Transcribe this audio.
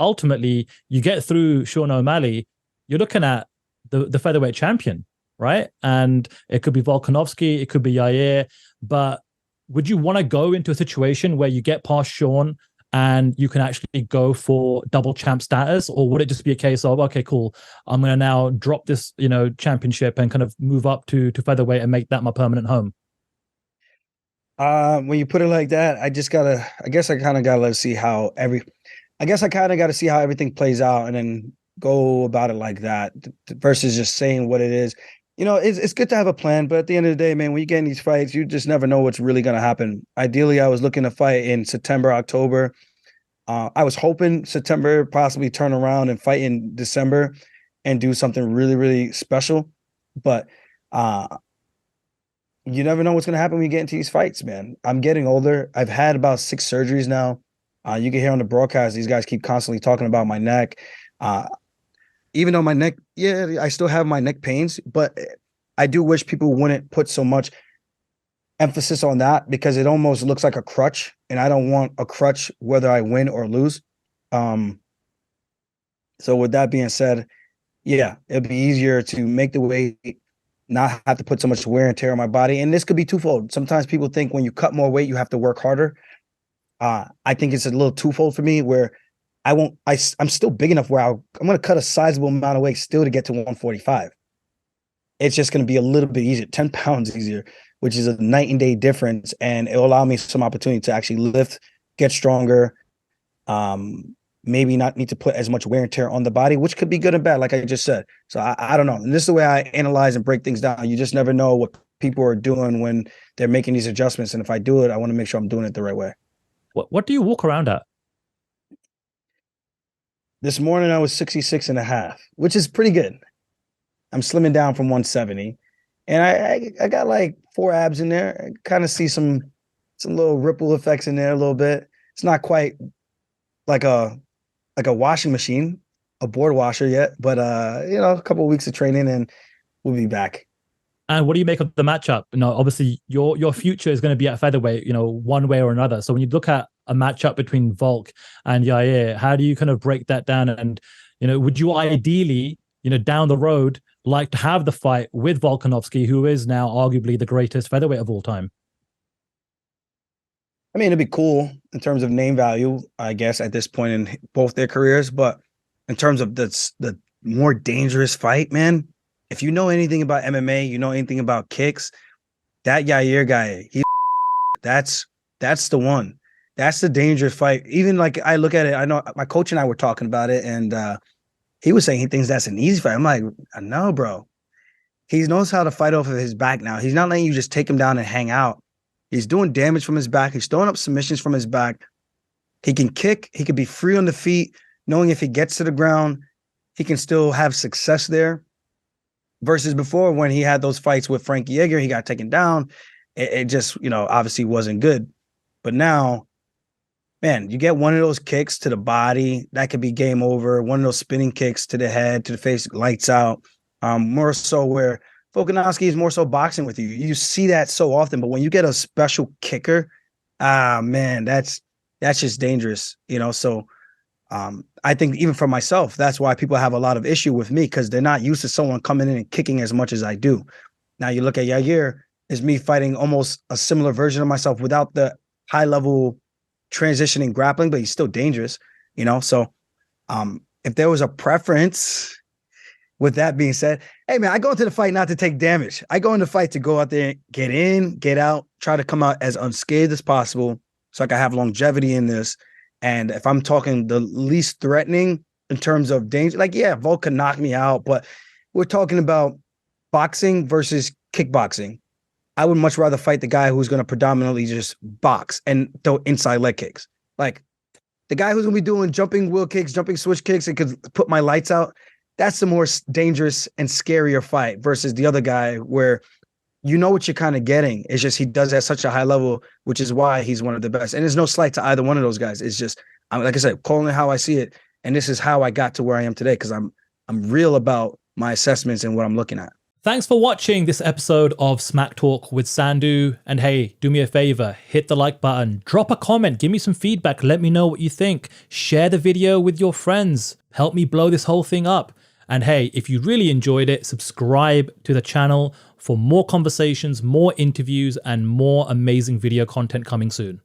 ultimately you get through Sean O'Malley, you're looking at the featherweight champion, right? And it could be Volkanovski, it could be Yair, but would you want to go into a situation where you get past Sean and you can actually go for double champ status, or would it just be a case of, okay, cool, I'm going to now drop this, championship and kind of move up to featherweight and make that my permanent home? When you put it like that, I guess I kind of gotta see how everything plays out and then go about it like that versus just saying what it is. It's good to have a plan, but at the end of the day, man, when you get in these fights, you just never know what's really going to happen. Ideally, I was looking to fight in September, October. I was hoping September, possibly turn around and fight in December and do something really, really special. But you never know what's going to happen when you get into these fights, man. I'm getting older. I've had about 6 surgeries now. You can hear on the broadcast, these guys keep constantly talking about my neck. Even though my neck, yeah, I still have my neck pains, but I do wish people wouldn't put so much emphasis on that because it almost looks like a crutch, and I don't want a crutch whether I win or lose. So with that being said, yeah, it'd be easier to make the weight, not have to put so much wear and tear on my body. And this could be twofold. Sometimes people think when you cut more weight, you have to work harder. I think it's a little twofold for me where I'm still big enough where I'm going to cut a sizable amount of weight still to get to 145. It's just going to be a little bit easier, 10 pounds easier, which is a night and day difference. And it'll allow me some opportunity to actually lift, get stronger, maybe not need to put as much wear and tear on the body, which could be good and bad, like I just said. So I don't know. And this is the way I analyze and break things down. You just never know what people are doing when they're making these adjustments. And if I do it, I want to make sure I'm doing it the right way. What do you walk around at? This morning I was 66 and a half, which is pretty good. I'm slimming down from 170. And I got like 4 abs in there. I kind of see some little ripple effects in there a little bit. It's not quite like a washing machine, a board washer yet, but a couple of weeks of training and we'll be back. And what do you make of the matchup? Obviously your future is going to be at featherweight, one way or another. So when you look at a matchup between Volk and Yair, how do you kind of break that down? And, would you ideally, down the road, like to have the fight with Volkanovski, who is now arguably the greatest featherweight of all time? I mean, it'd be cool in terms of name value, I guess, at this point in both their careers. But in terms of the more dangerous fight, man, if you know anything about MMA, you know anything about kicks, that Yair guy, that's the one. That's the dangerous fight. Even like I look at it, I know my coach and I were talking about it, and he was saying he thinks that's an easy fight. I'm like, no, bro. He knows how to fight off of his back now. He's not letting you just take him down and hang out. He's doing damage from his back. He's throwing up submissions from his back. He can kick. He can be free on the feet, knowing if he gets to the ground, he can still have success there. Versus before when he had those fights with Frankie Edgar, he got taken down. It just, obviously wasn't good. But now, man, you get one of those kicks to the body, that could be game over. One of those spinning kicks to the head, to the face, lights out. More so where Volkanovski is more so boxing with you. You see that so often, but when you get a special kicker, man, that's just dangerous, So I think even for myself, that's why people have a lot of issue with me because they're not used to someone coming in and kicking as much as I do. Now you look at Yair, is me fighting almost a similar version of myself without the high level transitioning grappling, but he's still dangerous, So if there was a preference, with that being said, hey man, I go into the fight not to take damage. I go into the fight to go out there, get in, get out, try to come out as unscathed as possible so I can have longevity in this. And if I'm talking the least threatening in terms of danger, like, yeah, Volk can knock me out, but we're talking about boxing versus kickboxing. I would much rather fight the guy who's going to predominantly just box and throw inside leg kicks. Like the guy who's going to be doing jumping wheel kicks, jumping switch kicks, and could put my lights out. That's the more dangerous and scarier fight versus the other guy where you know what you're kind of getting. It's just he does it at such a high level, which is why he's one of the best. And there's no slight to either one of those guys. It's just, like I said, calling it how I see it. And this is how I got to where I am today because I'm real about my assessments and what I'm looking at. Thanks for watching this episode of Smack Talk with Sandhu. And hey, do me a favor, hit the like button, drop a comment, give me some feedback, let me know what you think. Share the video with your friends. Help me blow this whole thing up. And hey, if you really enjoyed it, subscribe to the channel for more conversations, more interviews, and more amazing video content coming soon.